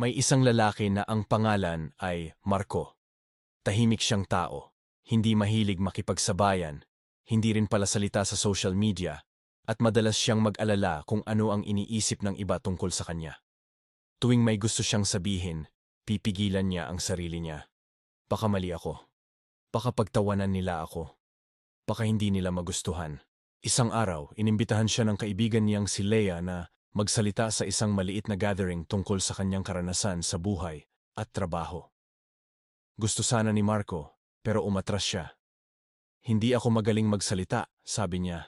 May isang lalaki na ang pangalan ay Marco. Tahimik siyang tao, hindi mahilig makipagsabayan, hindi rin pala salita sa social media, at madalas siyang mag-alala kung ano ang iniisip ng iba tungkol sa kanya. Tuwing may gusto siyang sabihin, pipigilan niya ang sarili niya. Baka mali ako. Baka pagtawanan nila ako. Baka hindi nila magustuhan. Isang araw, inimbitahan siya ng kaibigan niyang si Leia na magsalita sa isang maliit na gathering tungkol sa kanyang karanasan sa buhay at trabaho. Gusto sana ni Marco, pero umatras siya. Hindi ako magaling magsalita, sabi niya,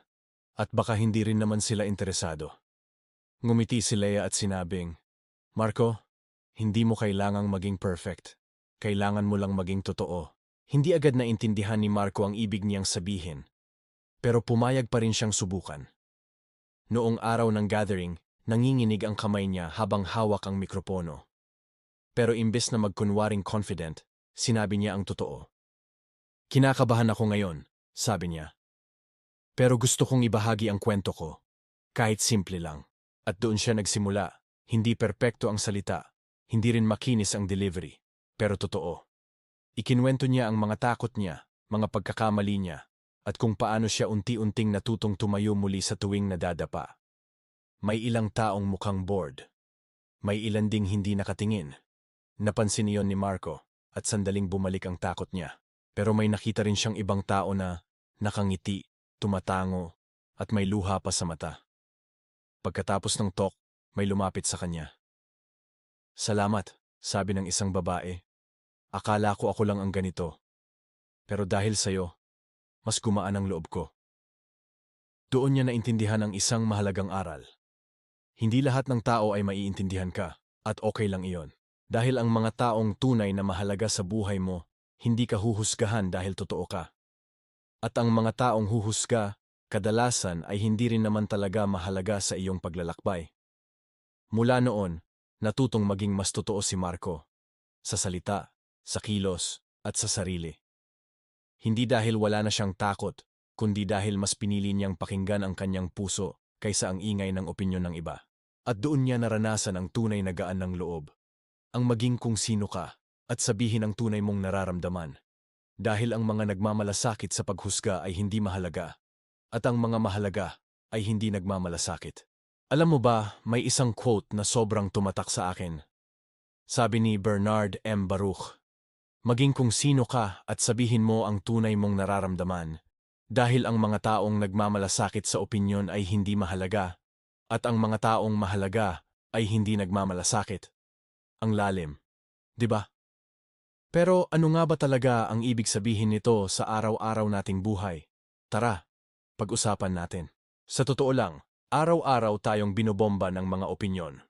at baka hindi rin naman sila interesado. Ngumiti si Leia at sinabing, Marco, hindi mo kailangang maging perfect. Kailangan mo lang maging totoo. Hindi agad naintindihan ni Marco ang ibig niyang sabihin, pero pumayag pa rin siyang subukan. Noong araw ng gathering, nanginginig ang kamay niya habang hawak ang mikropono. Pero imbes na magkunwaring confident, sinabi niya ang totoo. Kinakabahan ako ngayon, sabi niya. Pero gusto kong ibahagi ang kwento ko, kahit simple lang. At doon siya nagsimula, hindi perpekto ang salita, hindi rin makinis ang delivery, pero totoo. Ikinwento niya ang mga takot niya, mga pagkakamali niya, at kung paano siya unti-unting natutong tumayo muli sa tuwing nadadapa. May ilang taong mukhang bored. May ilan ding hindi nakatingin. Napansin niyon ni Marco at sandaling bumalik ang takot niya. Pero may nakita rin siyang ibang tao na nakangiti, tumatango, at may luha pa sa mata. Pagkatapos ng talk, may lumapit sa kanya. Salamat, sabi ng isang babae. Akala ko ako lang ang ganito. Pero dahil sa'yo, mas gumaan ang loob ko. Doon niya naintindihan ang isang mahalagang aral. Hindi lahat ng tao ay maiintindihan ka, at okay lang iyon. Dahil ang mga taong tunay na mahalaga sa buhay mo, hindi ka huhusgahan dahil totoo ka. At ang mga taong huhusga, kadalasan ay hindi rin naman talaga mahalaga sa iyong paglalakbay. Mula noon, natutong maging mas totoo si Marco. Sa salita, sa kilos, at sa sarili. Hindi dahil wala na siyang takot, kundi dahil mas pinili niyang pakinggan ang kanyang puso kaysa ang ingay ng opinyon ng iba. At doon niya naranasan ang tunay na gaan ng loob. Ang maging kung sino ka, at sabihin ang tunay mong nararamdaman. Dahil ang mga nagmamalasakit sa paghusga ay hindi mahalaga, at ang mga mahalaga ay hindi nagmamalasakit. Alam mo ba, may isang quote na sobrang tumatak sa akin. Sabi ni Bernard M. Baruch, maging kung sino ka at sabihin mo ang tunay mong nararamdaman. Dahil ang mga taong nagmamalasakit sa opinyon ay hindi mahalaga, at ang mga taong mahalaga ay hindi nagmamalasakit. Ang lalim, di ba? Pero ano nga ba talaga ang ibig sabihin nito sa araw-araw nating buhay? Tara, pag-usapan natin. Sa totoo lang, araw-araw tayong binobomba ng mga opinyon.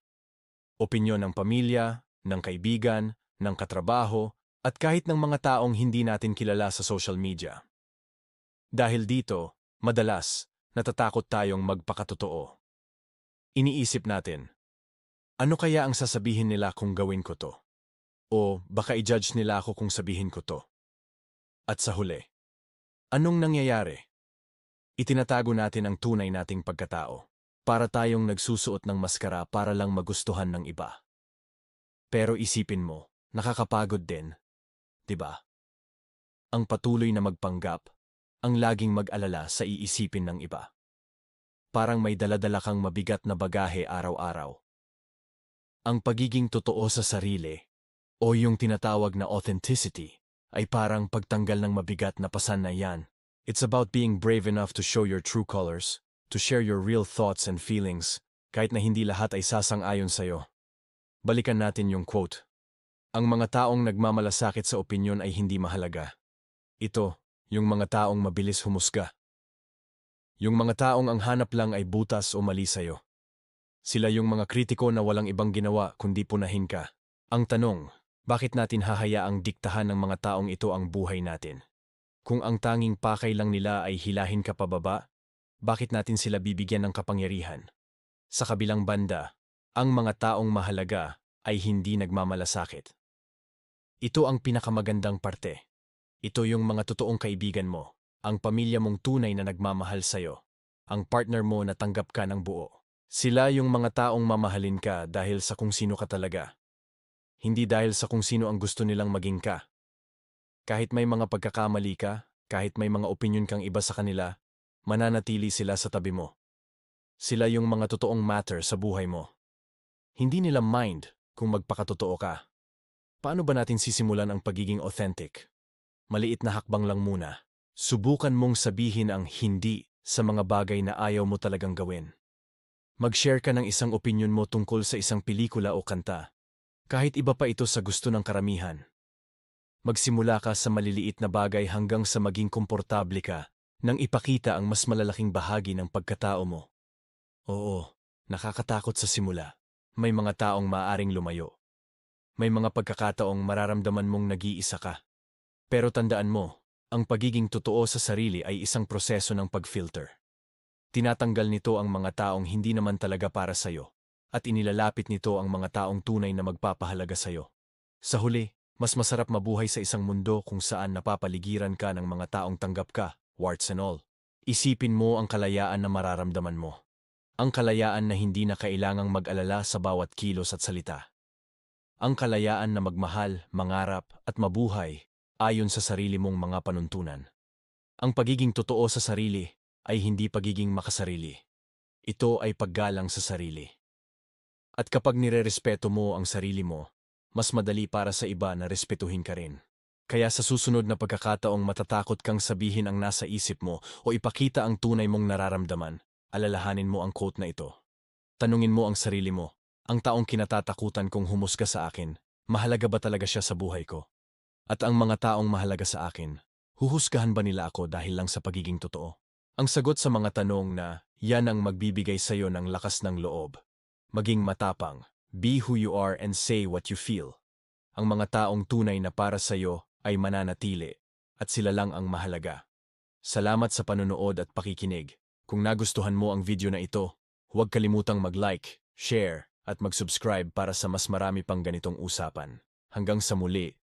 Opinyon ng pamilya, ng kaibigan, ng katrabaho, at kahit ng mga taong hindi natin kilala sa social media. Dahil dito, madalas, natatakot tayong magpakatotoo. Iniisip natin, ano kaya ang sasabihin nila kung gawin ko to? O baka i-judge nila ako kung sabihin ko to? At sa huli, anong nangyayari? Itinatago natin ang tunay nating pagkatao. Para tayong nagsusuot ng maskara para lang magustuhan ng iba. Pero isipin mo, nakakapagod din, di ba? Ang patuloy na magpanggap, ang laging mag-alala sa iisipin ng iba. Parang may daladala kang mabigat na bagahe araw-araw. Ang pagiging totoo sa sarili, o yung tinatawag na authenticity, ay parang pagtanggal ng mabigat na pasan na yan. It's about being brave enough to show your true colors, to share your real thoughts and feelings, kahit na hindi lahat ay sasang-ayon sa'yo. Balikan natin yung quote. Ang mga taong nagmamalasakit sa opinyon ay hindi mahalaga. Ito, yung mga taong mabilis humusga. Yung mga taong ang hanap lang ay butas o mali sa'yo. Sila yung mga kritiko na walang ibang ginawa kundi punahin ka. Ang tanong, bakit natin hahayaang diktahan ng mga taong ito ang buhay natin? Kung ang tanging pakay lang nila ay hilahin ka pababa, bakit natin sila bibigyan ng kapangyarihan? Sa kabilang banda, ang mga taong mahalaga ay hindi nagmamalasakit. Ito ang pinakamagandang parte. Ito yung mga totoong kaibigan mo, ang pamilya mong tunay na nagmamahal sa'yo, ang partner mo na tanggap ka ng buo. Sila yung mga taong mamahalin ka dahil sa kung sino ka talaga. Hindi dahil sa kung sino ang gusto nilang maging ka. Kahit may mga pagkakamali ka, kahit may mga opinyon kang iba sa kanila, mananatili sila sa tabi mo. Sila yung mga totoong matter sa buhay mo. Hindi nila mind kung magpakatotoo ka. Paano ba natin sisimulan ang pagiging authentic? Maliit na hakbang lang muna. Subukan mong sabihin ang hindi sa mga bagay na ayaw mo talagang gawin. Mag-share ka ng isang opinyon mo tungkol sa isang pelikula o kanta. Kahit iba pa ito sa gusto ng karamihan. Magsimula ka sa maliliit na bagay hanggang sa maging komportable ka nang ipakita ang mas malalaking bahagi ng pagkatao mo. Oo, nakakatakot sa simula. May mga taong maaaring lumayo. May mga pagkakataong mararamdaman mong nag-iisa ka. Pero tandaan mo, ang pagiging totoo sa sarili ay isang proseso ng pag-filter. Tinatanggal nito ang mga taong hindi naman talaga para sa'yo, at inilalapit nito ang mga taong tunay na magpapahalaga sa'yo. Sa huli, mas masarap mabuhay sa isang mundo kung saan napapaligiran ka ng mga taong tanggap ka, warts and all. Isipin mo ang kalayaan na mararamdaman mo. Ang kalayaan na hindi na kailangang mag-alala sa bawat kilos at salita. Ang kalayaan na magmahal, mangarap, at mabuhay ayon sa sarili mong mga panuntunan. Ang pagiging totoo sa sarili ay hindi pagiging makasarili. Ito ay paggalang sa sarili. At kapag nirerespeto mo ang sarili mo, mas madali para sa iba na respetuhin ka rin. Kaya sa susunod na pagkakataong matatakot kang sabihin ang nasa isip mo o ipakita ang tunay mong nararamdaman, alalahanin mo ang quote na ito. Tanungin mo ang sarili mo, ang taong kinatatakutan kong humusga sa akin, mahalaga ba talaga siya sa buhay ko? At ang mga taong mahalaga sa akin, huhusgahan ba nila ako dahil lang sa pagiging totoo? Ang sagot sa mga tanong na yan ang magbibigay sa iyo ng lakas ng loob. Maging matapang, be who you are and say what you feel. Ang mga taong tunay na para sa iyo ay mananatili at sila lang ang mahalaga. Salamat sa panonood at pakikinig. Kung nagustuhan mo ang video na ito, huwag kalimutang mag-like, share, at mag-subscribe para sa mas marami pang ganitong usapan. Hanggang sa muli.